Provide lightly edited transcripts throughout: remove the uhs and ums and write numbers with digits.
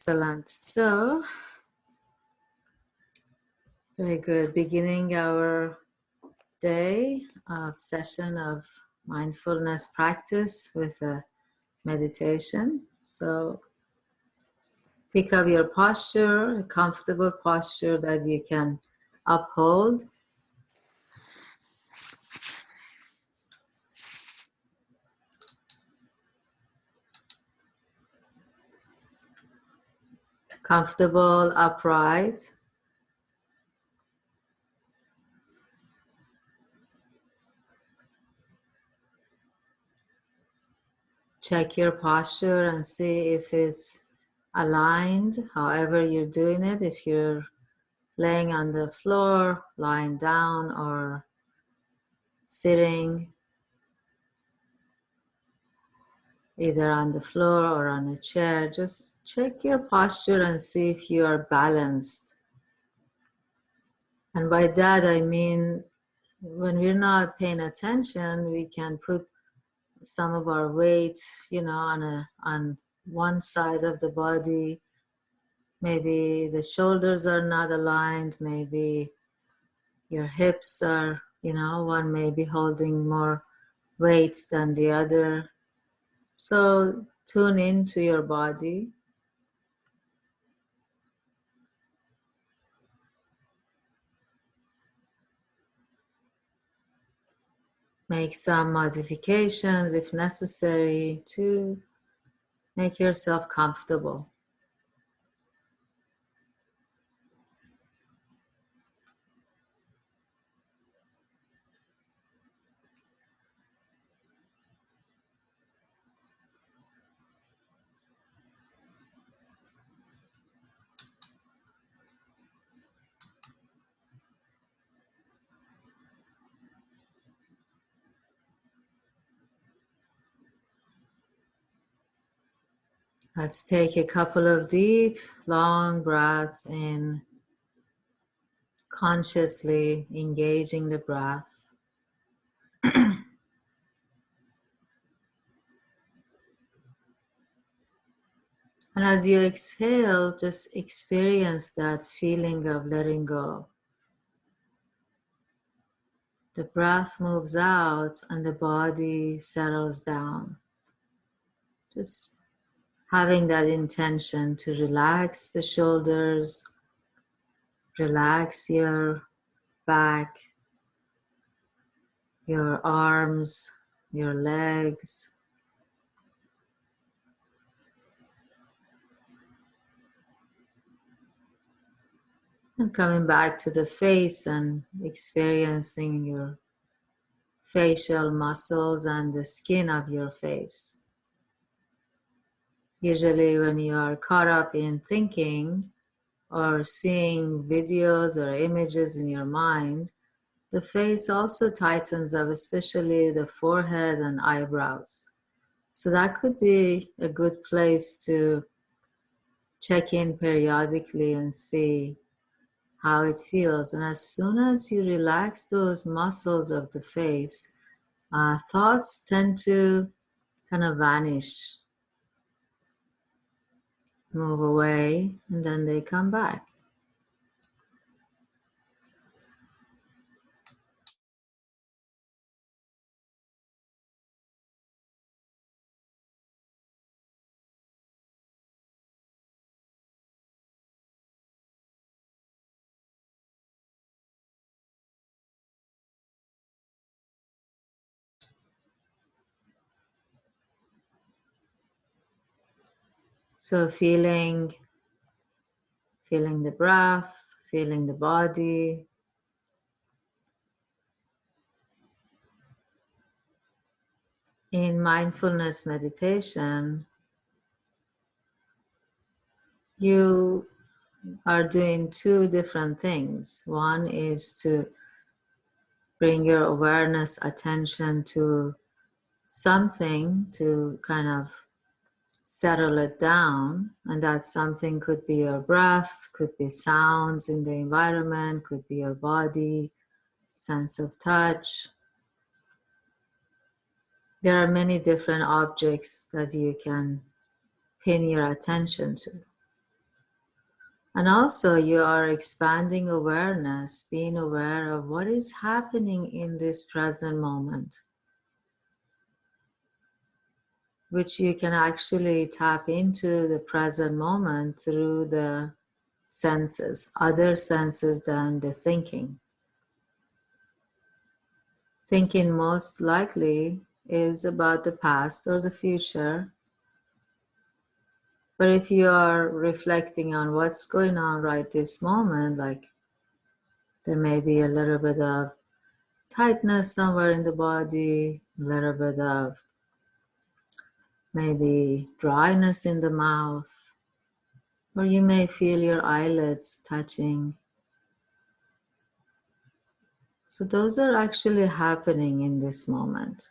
Excellent. So, very good. Beginning our day of session of mindfulness practice with a meditation. So, pick up your posture, a comfortable posture that you can uphold. Comfortable, upright. Check your posture and see if it's aligned, however you're doing it. If you're laying on the floor, lying down, or sitting either on the floor or on a chair, just check your posture and see if you are balanced. And by that I mean when we're not paying attention, we can put some of our weight, on one side of the body. Maybe the shoulders are not aligned, maybe your hips are, one may be holding more weight than the other. So tune into your body. Make some modifications if necessary to make yourself comfortable. Let's take a couple of deep, long breaths in, consciously engaging the breath. And as you exhale, just experience that feeling of letting go. The breath moves out and the body settles down. Just having that intention to relax the shoulders, relax your back, your arms, your legs. And coming back to the face and experiencing your facial muscles and the skin of your face. Usually when you are caught up in thinking or seeing videos or images in your mind, the face also tightens up, especially the forehead and eyebrows. So that could be a good place to check in periodically and see how it feels. And as soon as you relax those muscles of the face, thoughts tend to kind of vanish, move away, and then they come back. So feeling the breath, feeling the body. In mindfulness meditation, you are doing two different things. One is to bring your awareness, attention to something to kind of settle it down, and that something could be your breath, could be sounds in the environment, could be your body, sense of touch. There are many different objects that you can pin your attention to. And also, you are expanding awareness, being aware of what is happening in this present moment, which you can actually tap into the present moment through the senses, other senses than the thinking. Thinking most likely is about the past or the future. But if you are reflecting on what's going on right this moment, like there may be a little bit of tightness somewhere in the body, a little bit of maybe dryness in the mouth, or you may feel your eyelids touching. So those are actually happening in this moment.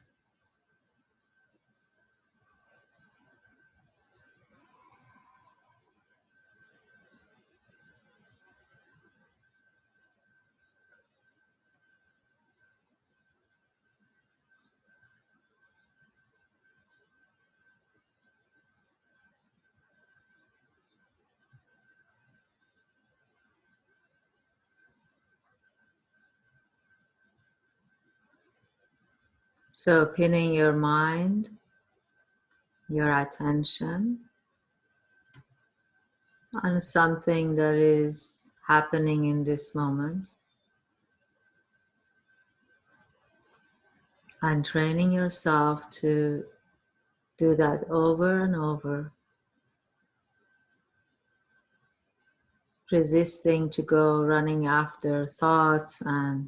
So pinning your mind, your attention on something that is happening in this moment, and training yourself to do that over and over, resisting to go running after thoughts and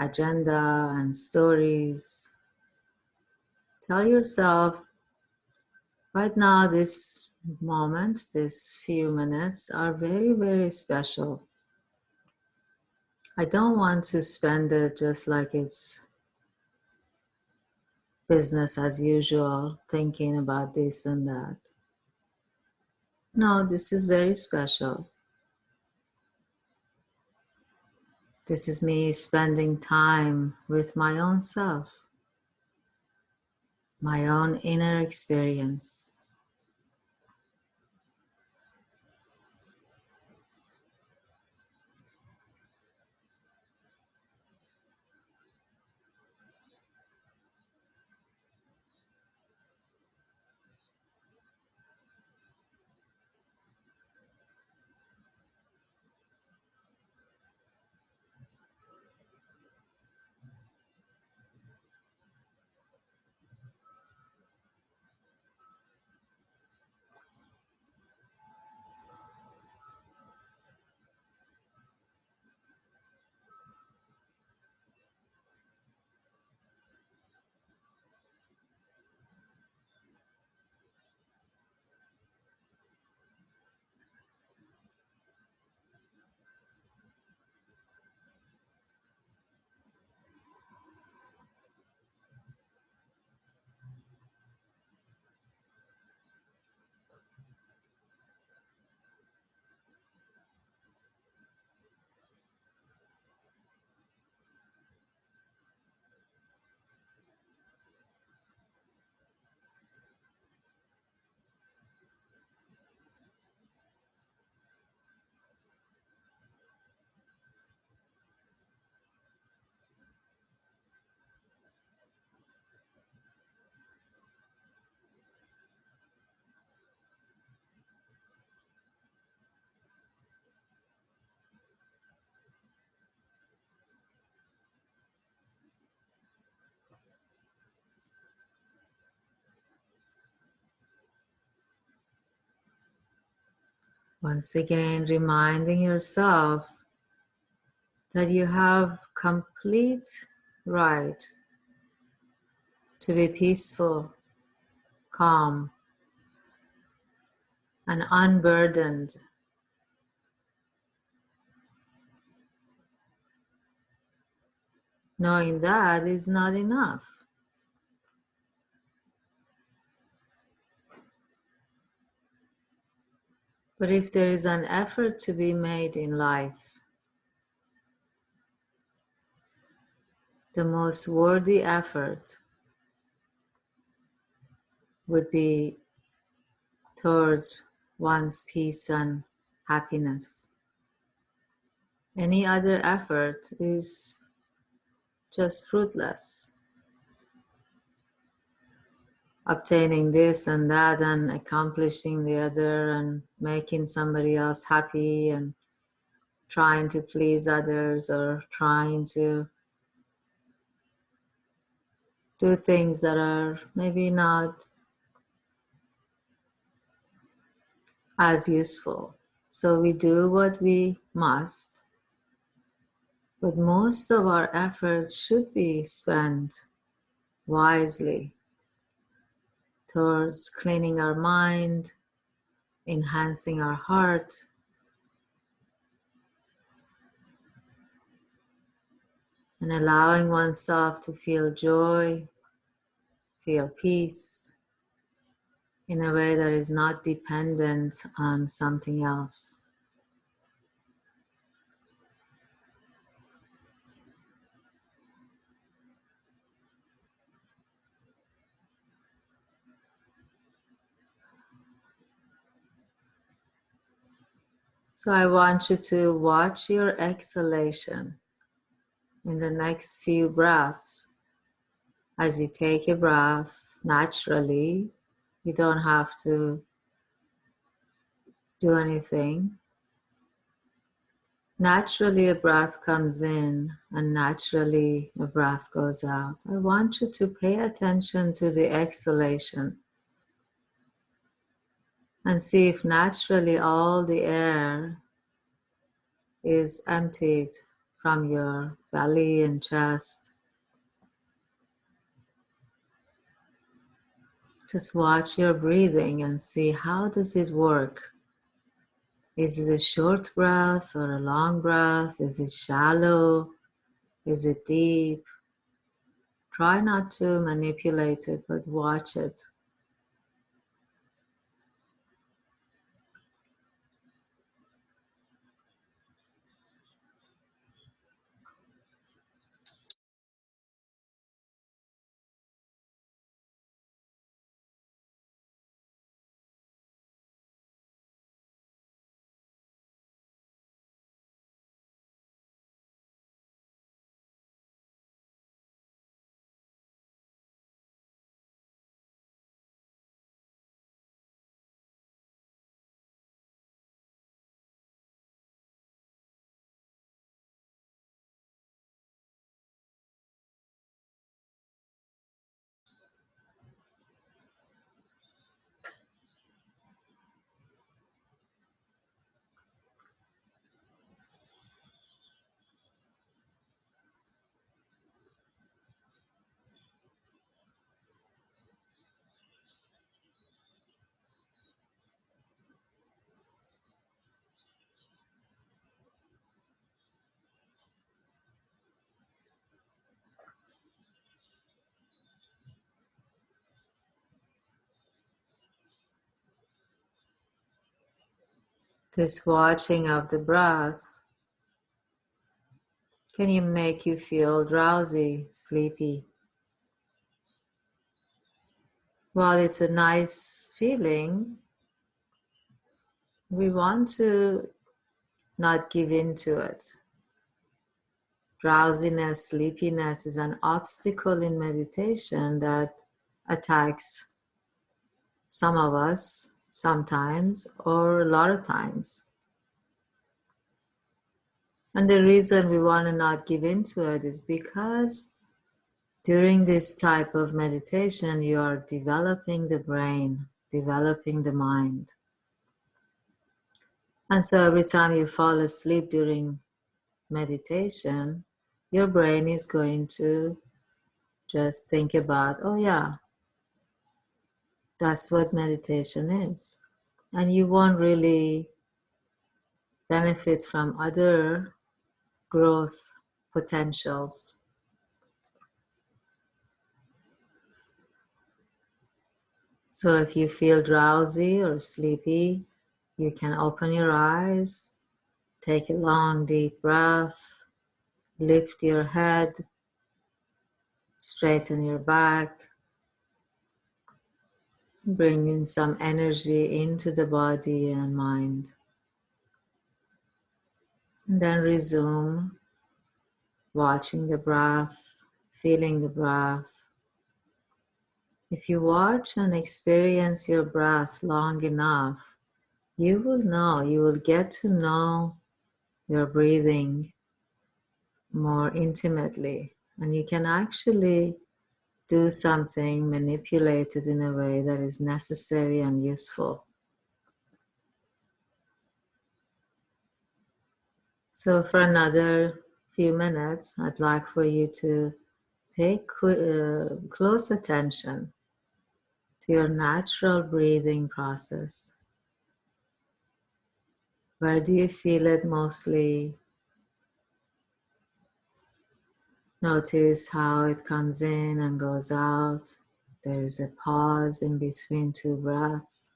agenda and stories. Tell yourself, right now, this moment, these few minutes are very, very special. I don't want to spend it just like it's business as usual, thinking about this and that. No, this is very special. This is me spending time with my own self, my own inner experience. Once again, reminding yourself that you have complete right to be peaceful, calm, and unburdened. Knowing that is not enough. But if there is an effort to be made in life, the most worthy effort would be towards one's peace and happiness. Any other effort is just fruitless. Obtaining this and that and accomplishing the other and making somebody else happy and trying to please others or trying to do things that are maybe not as useful. So we do what we must, but most of our efforts should be spent wisely towards cleaning our mind, enhancing our heart, and allowing oneself to feel joy, feel peace in a way that is not dependent on something else. So I want you to watch your exhalation in the next few breaths. As you take a breath naturally, you don't have to do anything. Naturally, a breath comes in and naturally a breath goes out. I want you to pay attention to the exhalation and see if naturally all the air is emptied from your belly and chest. Just watch your breathing and see how does it work. Is it a short breath or a long breath? Is it shallow? Is it deep? Try not to manipulate it, but watch it. This watching of the breath can you make you feel drowsy, sleepy? While it's a nice feeling, we want to not give in to it. Drowsiness, sleepiness is an obstacle in meditation that attacks some of us sometimes or a lot of times. And the reason we want to not give in to it is because during this type of meditation, you are developing the brain, developing the mind. And so every time you fall asleep during meditation, your brain is going to just think about, oh yeah, that's what meditation is. And you won't really benefit from other growth potentials. So if you feel drowsy or sleepy, you can open your eyes, take a long deep breath, lift your head, straighten your back, bring in some energy into the body and mind. And then resume watching the breath, feeling the breath. If you watch and experience your breath long enough, you will get to know your breathing more intimately, and you can actually do something, manipulate it in a way that is necessary and useful. So for another few minutes, I'd like for you to pay close attention to your natural breathing process. Where do you feel it mostly? Notice how it comes in and goes out. There is a pause in between two breaths.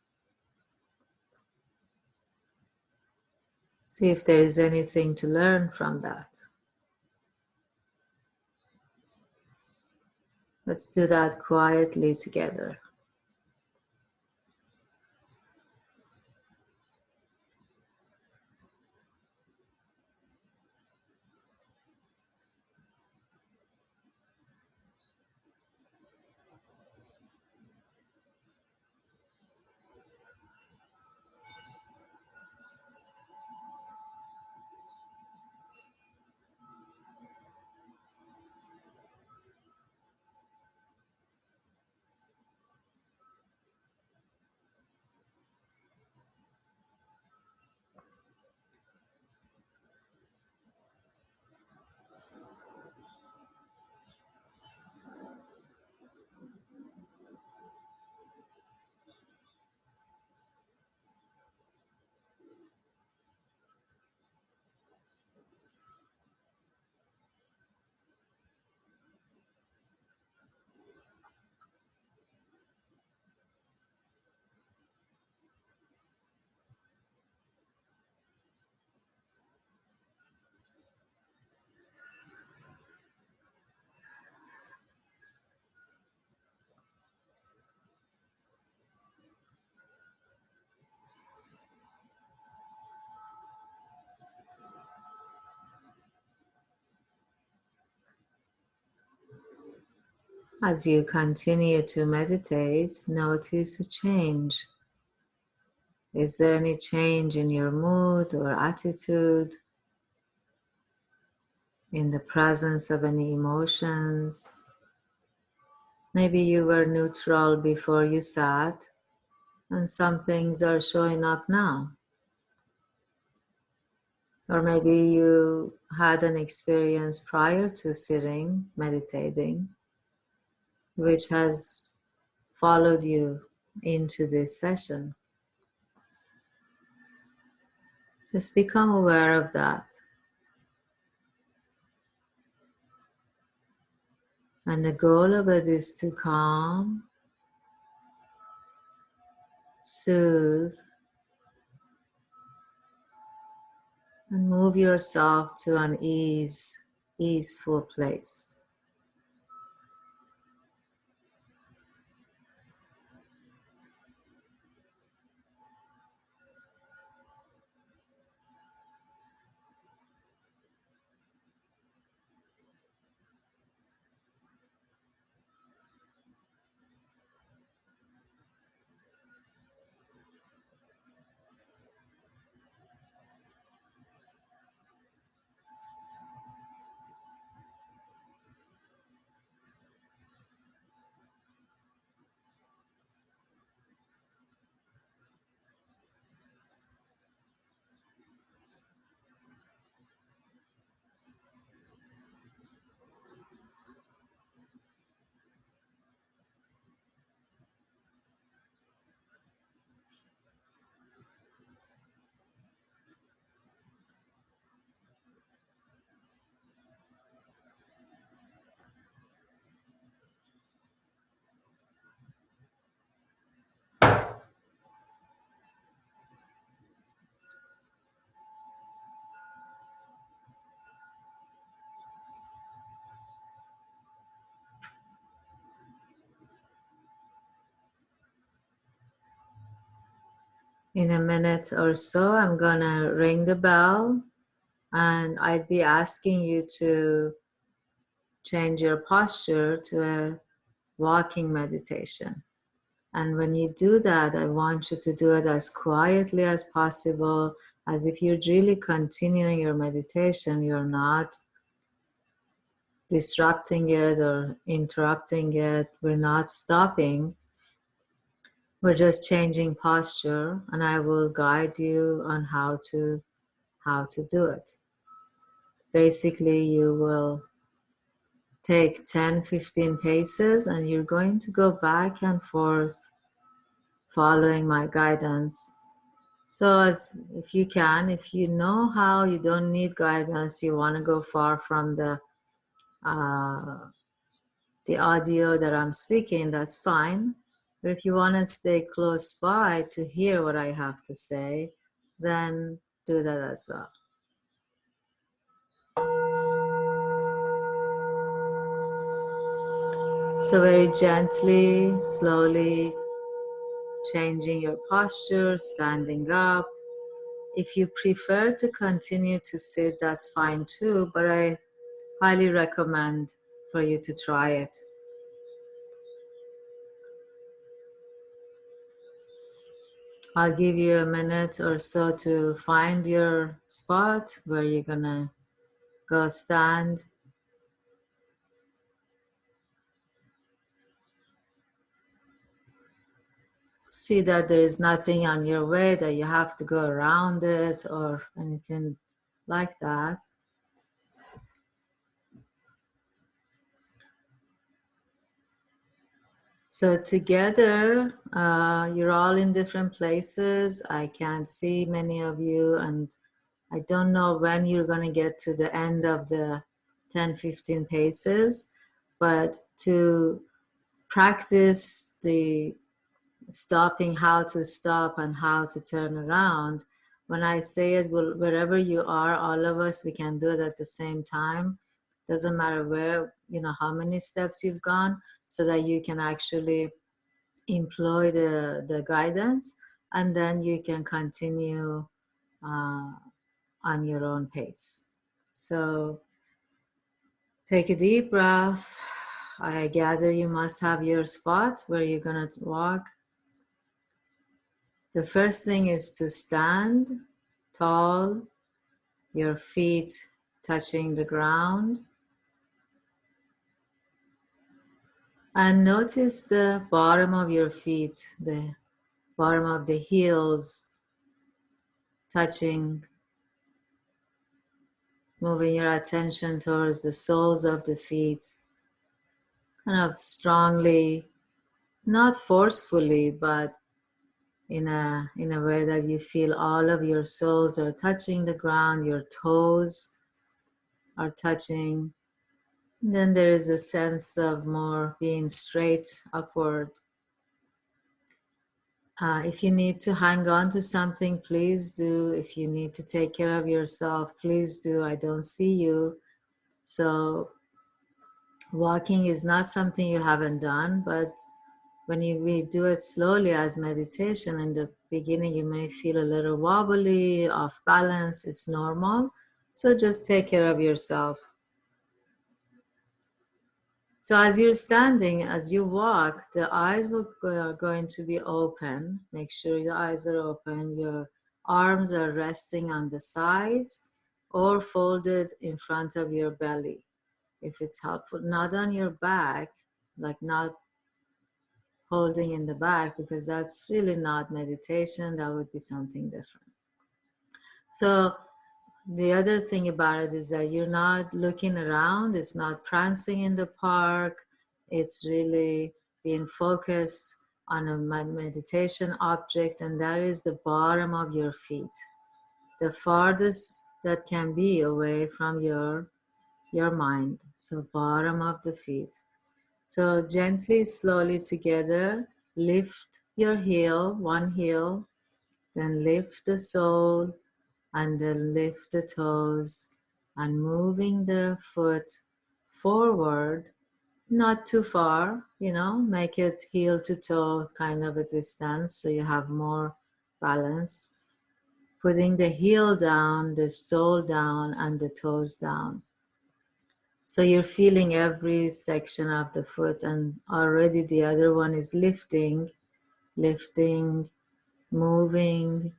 See if there is anything to learn from that. Let's do that quietly together. As you continue to meditate, notice a change. Is there any change in your mood or attitude, in the presence of any emotions? Maybe you were neutral before you sat, and some things are showing up now. Or maybe you had an experience prior to sitting, meditating, which has followed you into this session. Just become aware of that. And the goal of it is to calm, soothe, and move yourself to an easeful place. In a minute or so, I'm gonna ring the bell, And I'd be asking you to change your posture to a walking meditation. And when you do that, I want you to do it as quietly as possible, as if you're really continuing your meditation. You're not disrupting it or interrupting it. We're not stopping. We're just changing posture, and I will guide you on how to do it. Basically, you will take 10-15 paces and you're going to go back and forth following my guidance. So as if you can, if you know how, you don't need guidance, you want to go far from the audio that I'm speaking, that's fine. But if you want to stay close by to hear what I have to say, then do that as well. So very gently, slowly changing your posture, standing up. If you prefer to continue to sit, that's fine too, but I highly recommend for you to try it. I'll give you a minute or so to find your spot where you're gonna go stand. See that there is nothing on your way, that you have to go around it or anything like that. So together, you're all in different places. I can't see many of you, and I don't know when you're going to get to the end of the 10-15 paces, but to practice the stopping, how to stop and how to turn around, when I say it, wherever you are, all of us, we can do it at the same time. Doesn't matter where, how many steps you've gone, so that you can actually employ the guidance, and then you can continue on your own pace. So take a deep breath. I gather you must have your spot where you're going to walk. The first thing is to stand tall, your feet touching the ground. And notice the bottom of your feet, the bottom of the heels touching, moving your attention towards the soles of the feet, kind of strongly, not forcefully, but in a way that you feel all of your soles are touching the ground, your toes are touching. And then there is a sense of more being straight upward. If you need to hang on to something, please do. If you need to take care of yourself, please do. I don't see you. So walking is not something you haven't done, but when we do it slowly as meditation, in the beginning you may feel a little wobbly, off balance. It's normal. So just take care of yourself. So as you're standing, as you walk, the eyes are going to be open. Make sure your eyes are open. Your arms are resting on the sides or folded in front of your belly, if it's helpful. Not on your back, like not holding in the back, because that's really not meditation. That would be something different. So the other thing about it is that you're not looking around. It's not prancing in the park. It's really being focused on a meditation object, and that is the bottom of your feet, the farthest that can be away from your mind. So bottom of the feet. So gently, slowly together, lift your heel, one heel, then lift the sole, and then lift the toes, and moving the foot forward, not too far, make it heel to toe kind of a distance so you have more balance. putting the heel down, the sole down, and the toes down. So you're feeling every section of the foot, and already the other one is lifting, moving,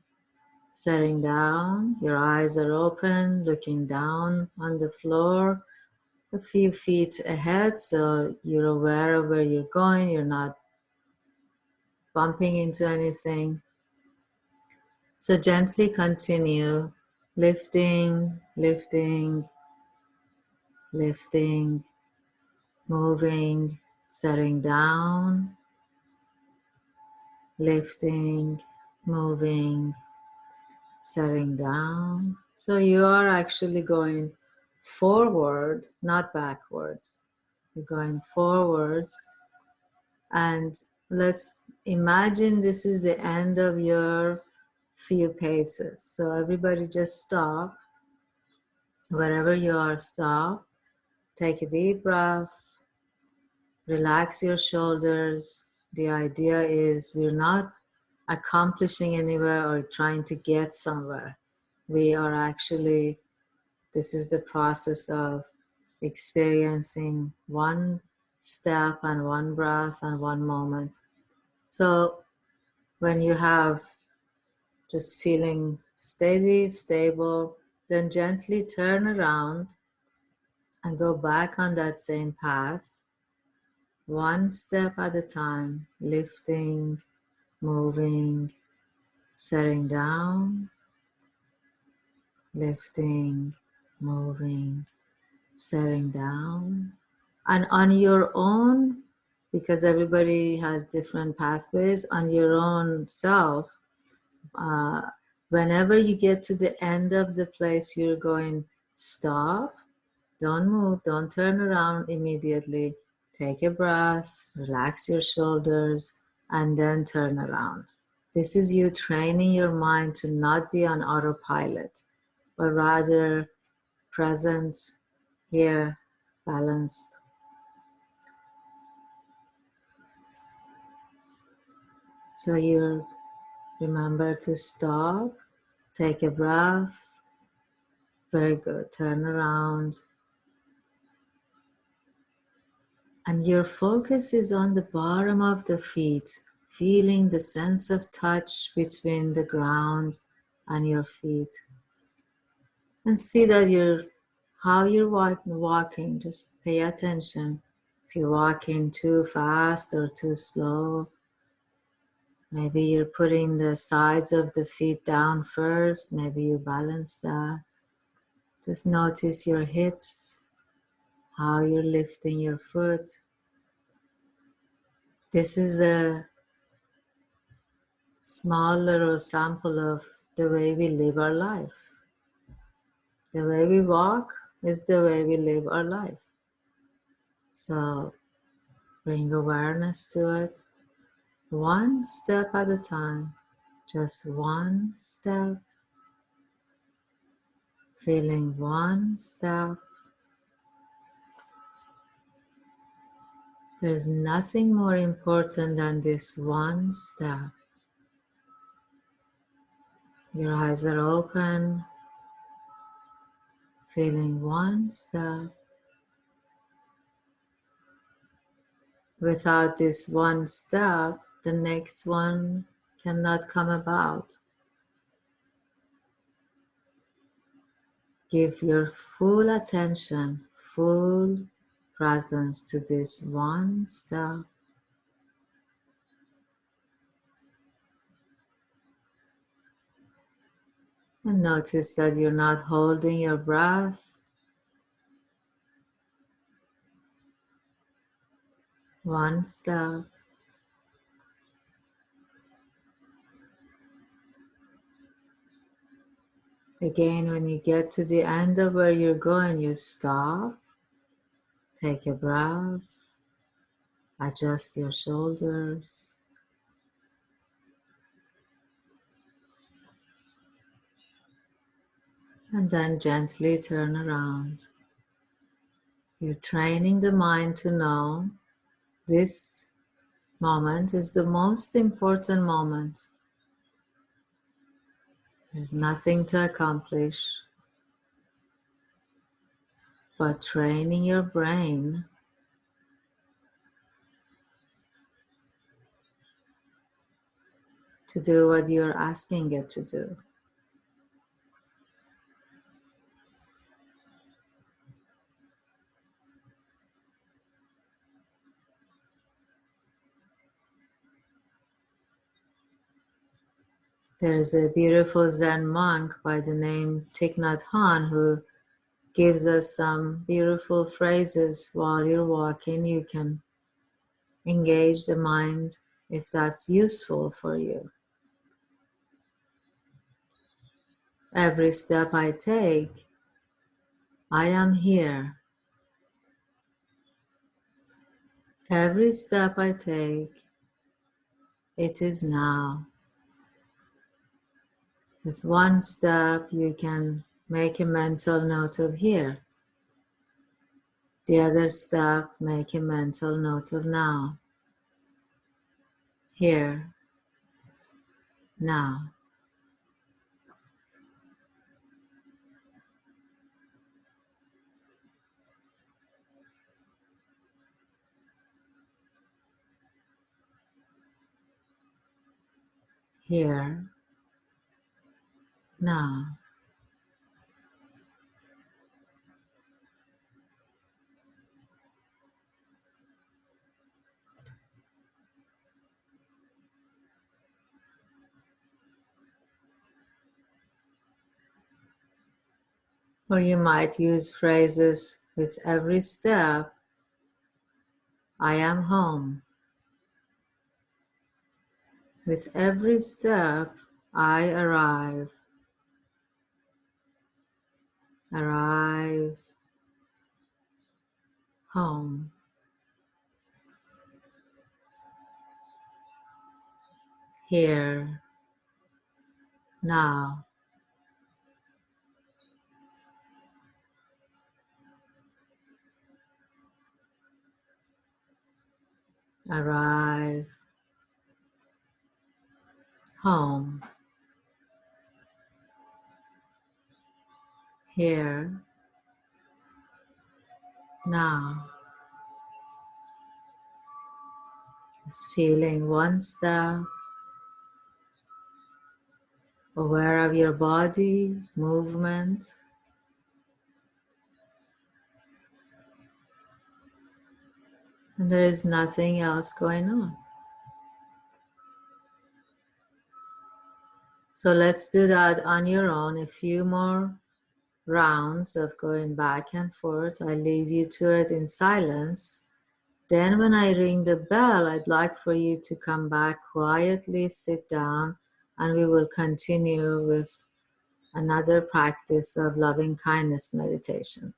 setting down. Your eyes are open, looking down on the floor a few feet ahead, so you're aware of where you're going. You're not bumping into anything. So gently continue lifting, moving, setting down, lifting, moving, setting down. So you are actually going forward, not backwards. You're going forwards. And let's imagine this is the end of your few paces. So everybody just stop. Wherever you are, stop. Take a deep breath. Relax your shoulders. The idea is we're not accomplishing anywhere or trying to get somewhere. We are actually, this is the process of experiencing one step and one breath and one moment. So when you have just feeling steady, stable, then gently turn around and go back on that same path, one step at a time, lifting, moving, setting down, lifting, moving, setting down. And on your own, because everybody has different pathways, on your own self, whenever you get to the end of the place you're going, stop, don't move, don't turn around immediately. Take a breath, relax your shoulders, and then turn around. This is you training your mind to not be on autopilot, but rather present, here, balanced. So you remember to stop, take a breath. Very good. Turn around. And your focus is on the bottom of the feet, feeling the sense of touch between the ground and your feet. And see that how you're walking. Just pay attention. If you're walking too fast or too slow, maybe you're putting the sides of the feet down first. Maybe you balance that. Just notice your hips, how you're lifting your foot. This is a small little sample of the way we live our life. The way we walk is the way we live our life. So bring awareness to it, one step at a time, just one step, feeling one step. There's nothing more important than this one step. Your eyes are open, feeling one step. Without this one step, the next one cannot come about. Give your full attention, full presence to this one step. And notice that you're not holding your breath. One step. Again, when you get to the end of where you're going, you stop, take a breath, adjust your shoulders, and then gently turn around. You're training the mind to know this moment is the most important moment. There's nothing to accomplish but training your brain to do what you're asking it to do. There's a beautiful Zen monk by the name Thich Nhat Hanh who gives us some beautiful phrases while you're walking. You can engage the mind if that's useful for you. Every step I take, I am here. Every step I take, it is now. With one step, you can make a mental note of here. The other step, make a mental note of now. Here, now. Here, now. Or you might use phrases with every step. I am home. With every step, I arrive. Arrive home. Here, now. Arrive home. Here, now. Just feeling one step, aware of your body, movement, and there is nothing else going on. So let's do that on your own. A few more rounds of going back and forth. I leave you to it in silence. Then when I ring the bell, I'd like for you to come back quietly, sit down, and we will continue with another practice of loving kindness meditation.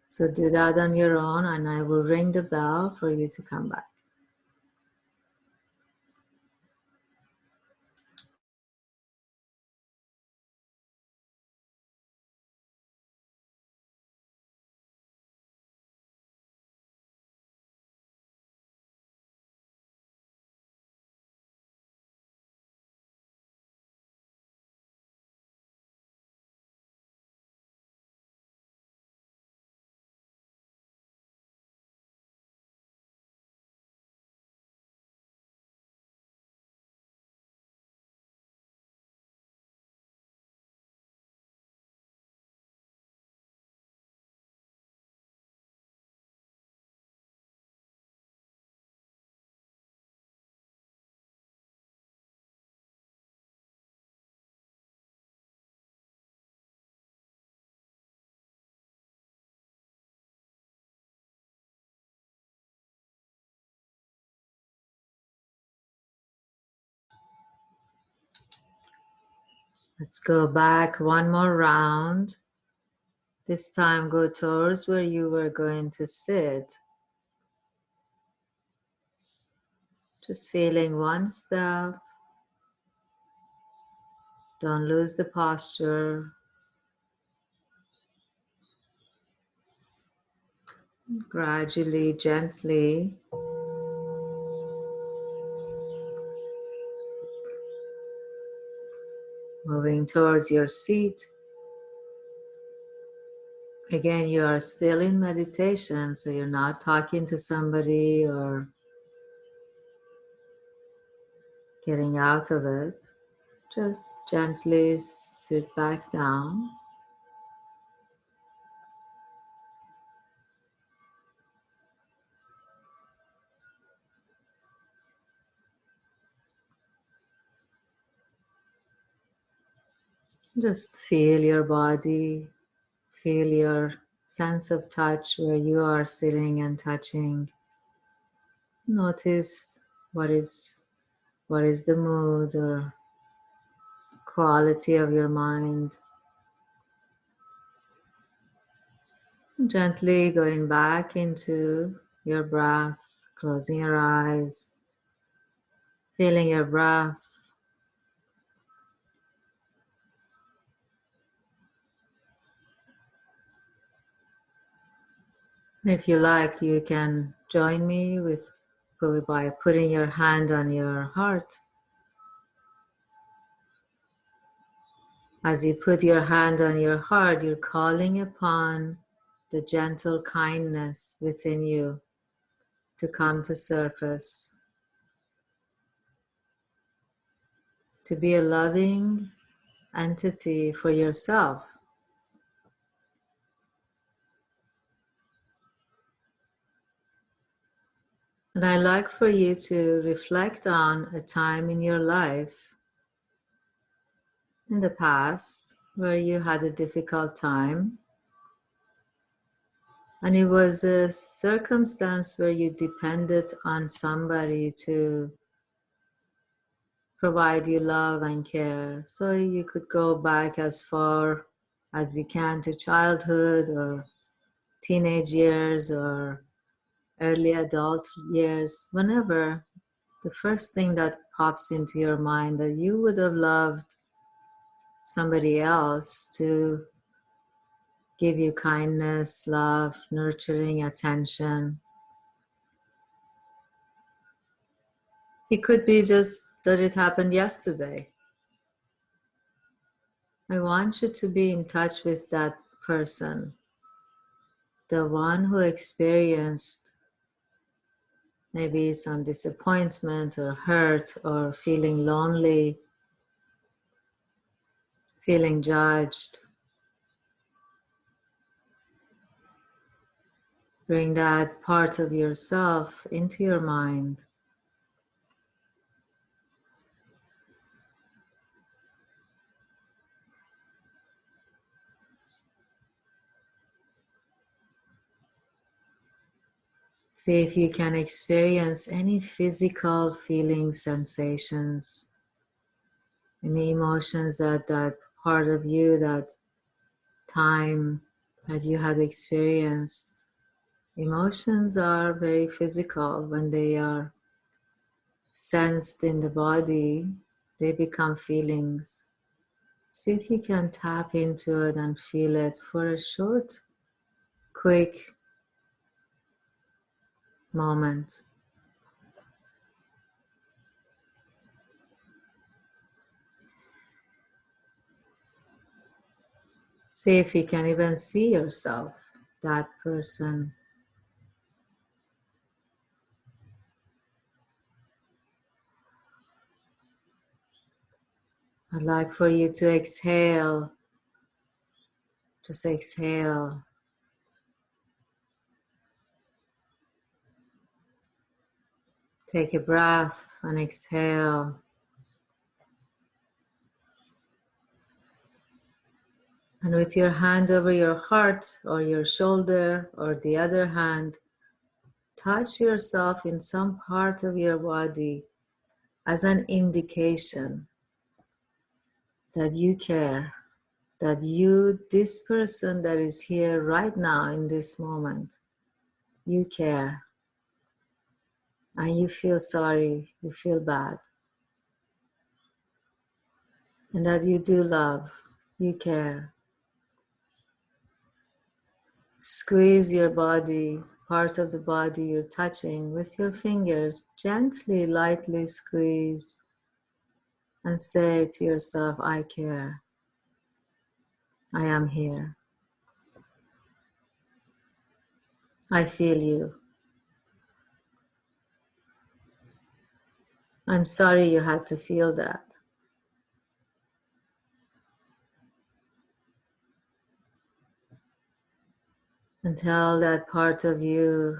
So do that on your own, and I will ring the bell for you to come back. Let's go back one more round. This time go towards where you were going to sit. Just feeling one step. Don't lose the posture. Gradually, gently, moving towards your seat. Again, you are still in meditation, so you're not talking to somebody or getting out of it. Just gently sit back down. Just feel your body, feel your sense of touch where you are sitting and touching. Notice what is the mood or quality of your mind. Gently going back into your breath, closing your eyes, feeling your breath. If you like, you can join me by putting your hand on your heart. As you put your hand on your heart, you're calling upon the gentle kindness within you to come to surface, to be a loving entity for yourself. And I like for you to reflect on a time in your life in the past where you had a difficult time, and it was a circumstance where you depended on somebody to provide you love and care. So you could go back as far as you can to childhood or teenage years or early adult years, whenever the first thing that pops into your mind that you would have loved somebody else to give you kindness, love, nurturing, attention. It could be just that it happened yesterday. I want you to be in touch with that person, the one who experienced maybe some disappointment or hurt or feeling lonely, feeling judged. Bring that part of yourself into your mind. See if you can experience any physical feelings, sensations, any emotions that part of you, that time that you had experienced. Emotions are very physical. When they are sensed in the body, they become feelings. See if you can tap into it and feel it for a short, quick moment. See if you can even see yourself, that person. I'd like for you to exhale. Just exhale. Take a breath and exhale. And with your hand over your heart or your shoulder or the other hand, touch yourself in some part of your body as an indication that you care, that you, this person that is here right now in this moment, you care. And you feel sorry, you feel bad. And that you do love, you care. Squeeze your body, parts of the body you're touching with your fingers, gently, lightly squeeze. and say to yourself, I care. I am here. I feel you. I'm sorry you had to feel that. And tell that part of you,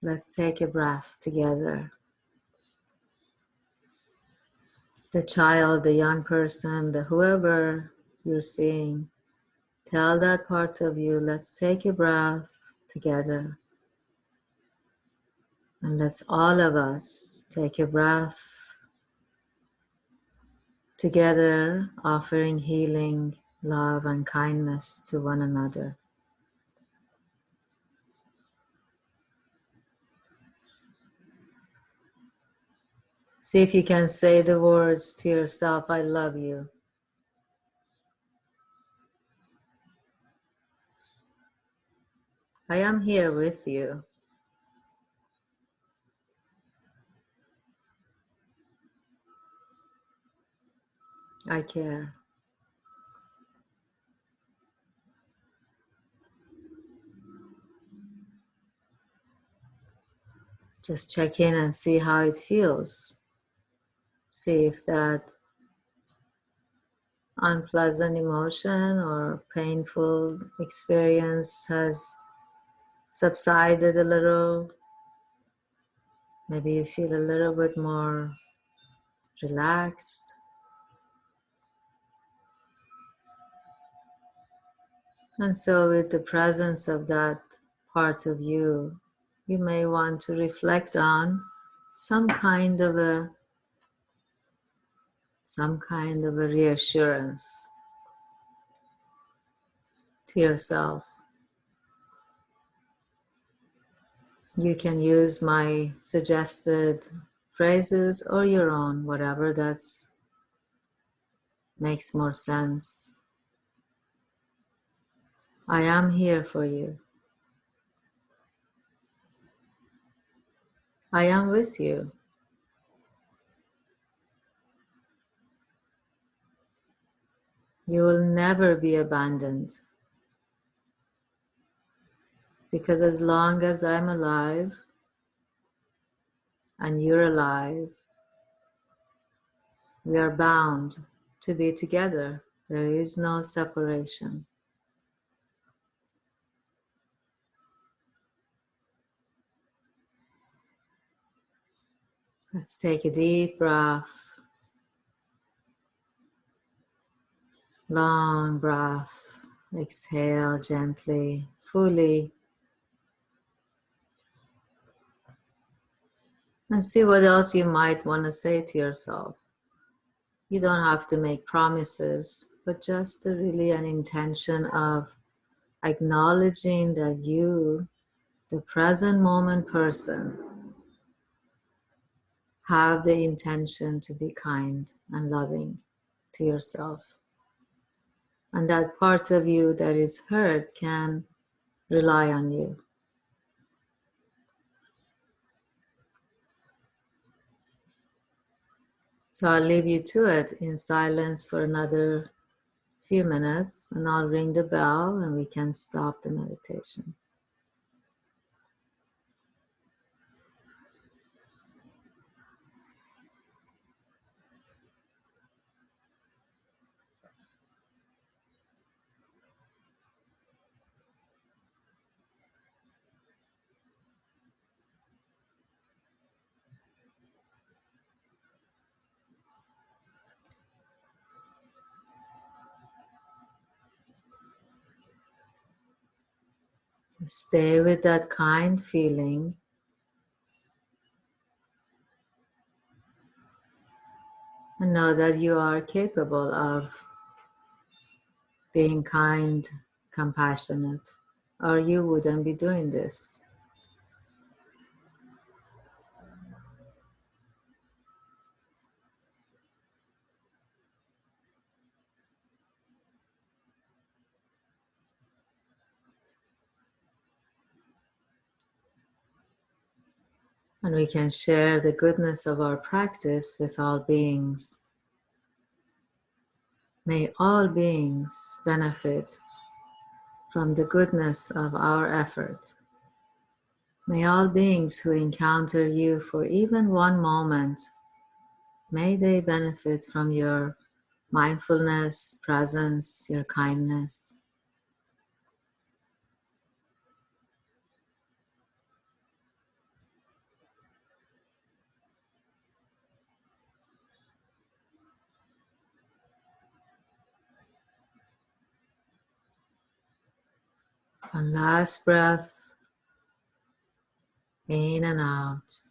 let's take a breath together. The child, the young person, the whoever you're seeing, tell that part of you, let's take a breath together. And let's all of us take a breath together, offering healing, love, and kindness to one another. See if you can say the words to yourself, I love you. I am here with you. I care. Just check in and see how it feels. See if that unpleasant emotion or painful experience has subsided a little. Maybe you feel a little bit more relaxed. And so with the presence of that part of you, you may want to reflect on some kind of a reassurance to yourself. You can use my suggested phrases or your own, whatever that makes more sense. I am here for you. I am with you. You will never be abandoned, because as long as I'm alive and you're alive, we are bound to be together. There is no separation. Let's take a deep breath, long breath. Exhale gently, fully, and see what else you might want to say to yourself. You don't have to make promises, but just really an intention of acknowledging that you, the present moment person, have the intention to be kind and loving to yourself. And that part of you that is hurt can rely on you. So I'll leave you to it in silence for another few minutes, and I'll ring the bell and we can stop the meditation. Stay with that kind feeling, and know that you are capable of being kind, compassionate, or you wouldn't be doing this. And we can share the goodness of our practice with all beings. May all beings benefit from the goodness of our effort. May all beings who encounter you for even one moment, may they benefit from your mindfulness, presence, your kindness. One last breath, in and out.